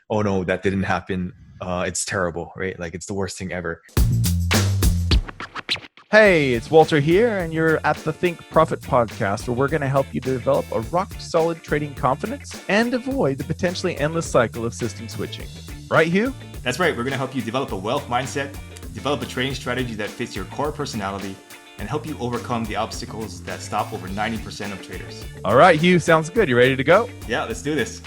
oh no, that didn't happen. It's terrible, right? Like it's the worst thing ever. Hey, it's Walter here, and you're at the Think Profit podcast, where we're going to help you develop a rock-solid trading confidence and avoid the potentially endless cycle of system switching. Right, Hugh? That's right. We're going to help you develop a wealth mindset, develop a trading strategy that fits your core personality, and help you overcome the obstacles that stop over 90% of traders. All right, Hugh, sounds good. You ready to go? Yeah, let's do this.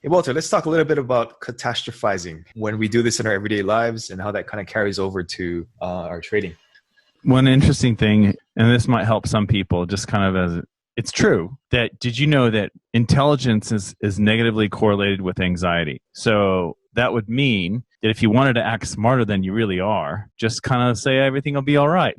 Hey, Walter, let's talk a little bit about catastrophizing, when we do this in our everyday lives and how that kind of carries over to our trading. One interesting thing, and this might help some people, just kind of as it's true, that did you know that intelligence is negatively correlated with anxiety? So that would mean that if you wanted to act smarter than you really are, just kind of say everything will be all right.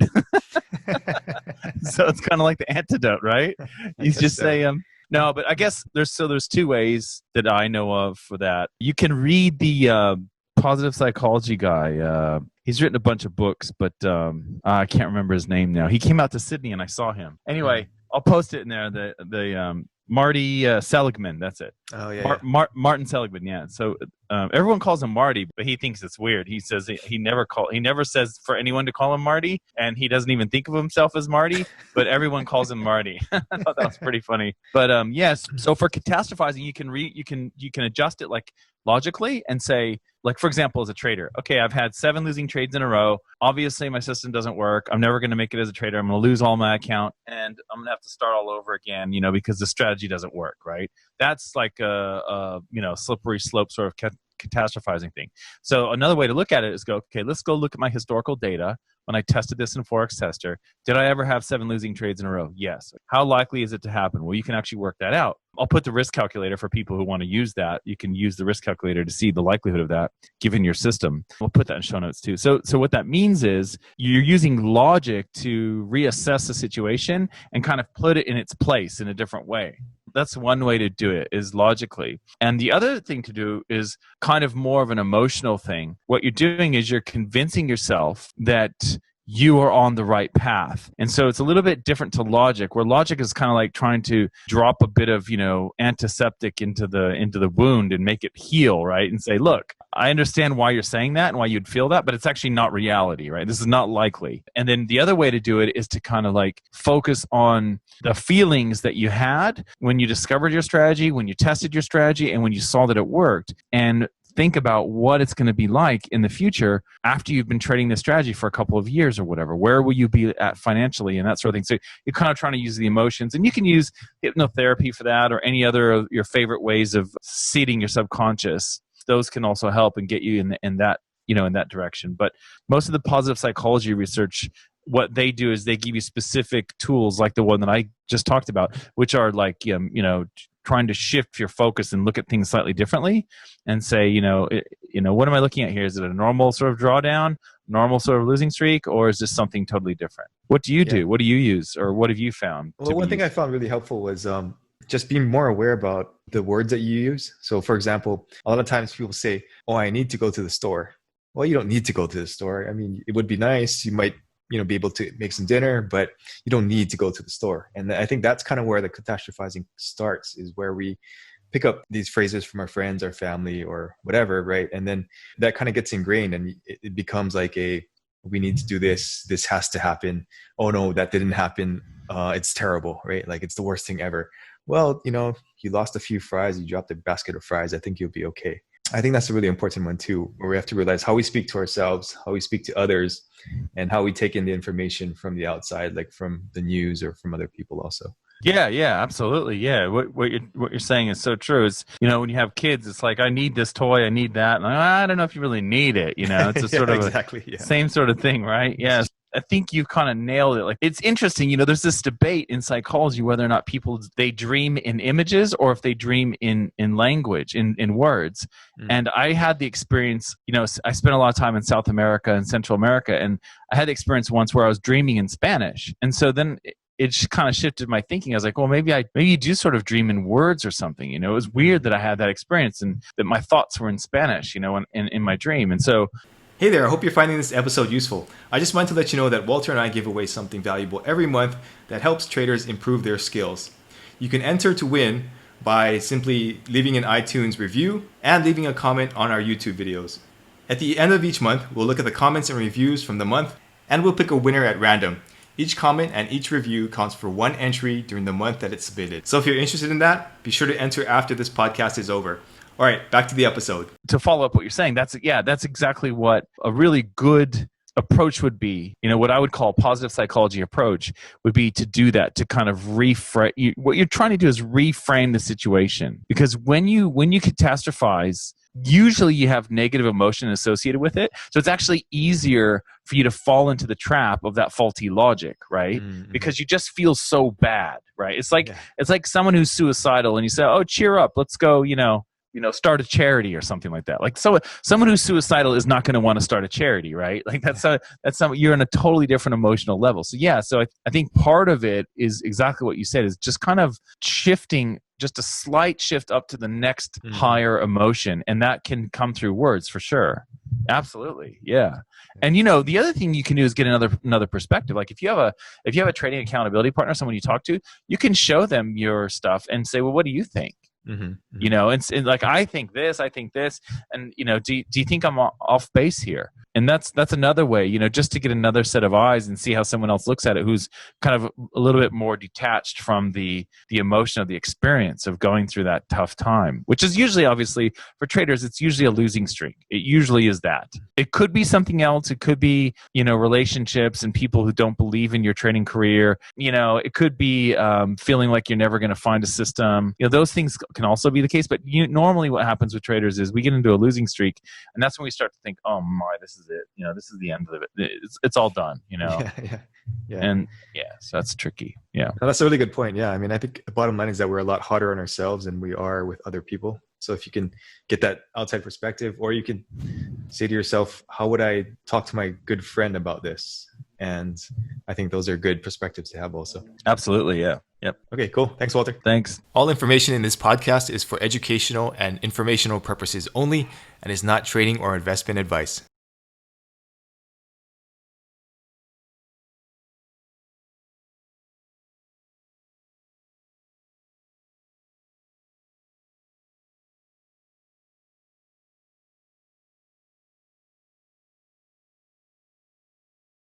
So it's kind of like the antidote, right? You just say, no, but I guess there's two ways that I know of for that. You can read the positive psychology guy. He's written a bunch of books, but I can't remember his name now. He came out to Sydney and I saw him. Anyway, I'll post it in there. The Marty Seligman, that's it. Oh yeah, Martin Seligman. Yeah. So everyone calls him Marty, but he thinks it's weird. He says he never says for anyone to call him Marty, and he doesn't even think of himself as Marty, but everyone calls him Marty. I thought that was pretty funny. But yes, so for catastrophizing, you can adjust it like logically and say, like, for example, as a trader, okay, I've had 7 losing trades in a row. Obviously, my system doesn't work. I'm never going to make it as a trader. I'm going to lose all my account, and I'm going to have to start all over again, because the strategy doesn't work, right? That's like a slippery slope sort of catastrophizing thing. So another way to look at it is go, okay, let's go look at my historical data. When I tested this in Forex Tester, did I ever have 7 losing trades in a row? Yes. How likely is it to happen? Well, you can actually work that out. I'll put the risk calculator for people who want to use that. You can use the risk calculator to see the likelihood of that given your system. We'll put that in show notes too. So what that means is you're using logic to reassess the situation and kind of put it in its place in a different way. That's one way to do it, is logically. And the other thing to do is kind of more of an emotional thing. What you're doing is you're convincing yourself that you are on the right path. And so it's a little bit different to logic, where logic is kind of like trying to drop a bit of, antiseptic into the wound and make it heal, right? And say, look, I understand why you're saying that and why you'd feel that, but it's actually not reality, right? This is not likely. And then the other way to do it is to kind of like focus on the feelings that you had when you discovered your strategy, when you tested your strategy, and when you saw that it worked. And think about what it's going to be like in the future after you've been trading this strategy for a couple of years or whatever. Where will you be at financially and that sort of thing? So you're kind of trying to use the emotions, and you can use hypnotherapy for that, or any other of your favorite ways of seeding your subconscious. Those can also help and get you in that direction. But most of the positive psychology research, what they do is they give you specific tools like the one that I just talked about, which are like, trying to shift your focus and look at things slightly differently and say, what am I looking at here? Is it a normal sort of drawdown, normal sort of losing streak, or is this something totally different? What do you do? What do you use, or what have you found? Well, one thing I found really helpful was just being more aware about the words that you use. So for example, a lot of times people say, oh, I need to go to the store. Well, you don't need to go to the store. I mean, it would be nice. You might be able to make some dinner, but you don't need to go to the store. And I think that's kind of where the catastrophizing starts, is where we pick up these phrases from our friends, our family, or whatever, right? And then that kind of gets ingrained, and it becomes like we need to do this. This has to happen. Oh no, that didn't happen. It's terrible, right? Like it's the worst thing ever. Well, you lost a few fries, you dropped a basket of fries. I think you'll be okay. I think that's a really important one too, where we have to realize how we speak to ourselves, how we speak to others, and how we take in the information from the outside, like from the news or from other people also. Yeah, absolutely. Yeah, what you're saying is so true. It's when you have kids, it's like, I need this toy, I need that, and I don't know if you really need it. It's a sort of same sort of thing, right? Yes. I think you've kind of nailed it. Like, it's interesting, there's this debate in psychology whether or not they dream in images or if they dream in language, in words. And I had the experience, I spent a lot of time in South America and Central America, and I had the experience once where I was dreaming in Spanish. And so then it just kind of shifted my thinking. I was like, well, maybe you do sort of dream in words or something. It was weird that I had that experience and that my thoughts were in Spanish, in my dream. And so Hey there, I hope you're finding this episode useful. I just wanted to let you know that Walter and I give away something valuable every month that helps traders improve their skills. You can enter to win by simply leaving an iTunes review and leaving a comment on our YouTube videos. At the end of each month, we'll look at the comments and reviews from the month, and we'll pick a winner at random. Each comment and each review counts for one entry during the month that it's submitted. So if you're interested in that, be sure to enter after this podcast is over. All right, back to the episode. To follow up what you're saying, that's exactly what a really good approach would be. What I would call a positive psychology approach would be to do that, to kind of reframe. What you're trying to do is reframe the situation, because when you catastrophize, usually you have negative emotion associated with it. So it's actually easier for you to fall into the trap of that faulty logic, right? Mm-hmm. Because you just feel so bad, right? It's like someone who's suicidal and you say, "Oh, cheer up, let's go, start a charity or something like that." Like, so someone who's suicidal is not going to want to start a charity, right? Like you're on a totally different emotional level. So I think part of it is exactly what you said, is just kind of shifting, just a slight shift up to the next higher emotion. And that can come through words for sure. Absolutely. Yeah. And the other thing you can do is get another perspective. Like if you have a training accountability partner, someone you talk to, you can show them your stuff and say, "Well, what do you think?" Mm-hmm. And like, I think this, and do you think I'm off base here? And that's another way, just to get another set of eyes and see how someone else looks at it, who's kind of a little bit more detached from the emotion of the experience of going through that tough time, which is usually, obviously, for traders, it's usually a losing streak. It usually is that. It could be something else. It could be, relationships and people who don't believe in your trading career. It could be feeling like you're never going to find a system. Those things can also be the case. But normally what happens with traders is we get into a losing streak, and that's when we start to think, "Oh my, this is it. This is the end of it. It's all done." Yeah. And so that's tricky. Yeah. No, that's a really good point. Yeah. I mean, I think the bottom line is that we're a lot harder on ourselves than we are with other people. So if you can get that outside perspective, or you can say to yourself, "How would I talk to my good friend about this?" And I think those are good perspectives to have also. Absolutely. Yeah. Yep. Okay, cool. Thanks, Walter. Thanks. All information in this podcast is for educational and informational purposes only and is not trading or investment advice.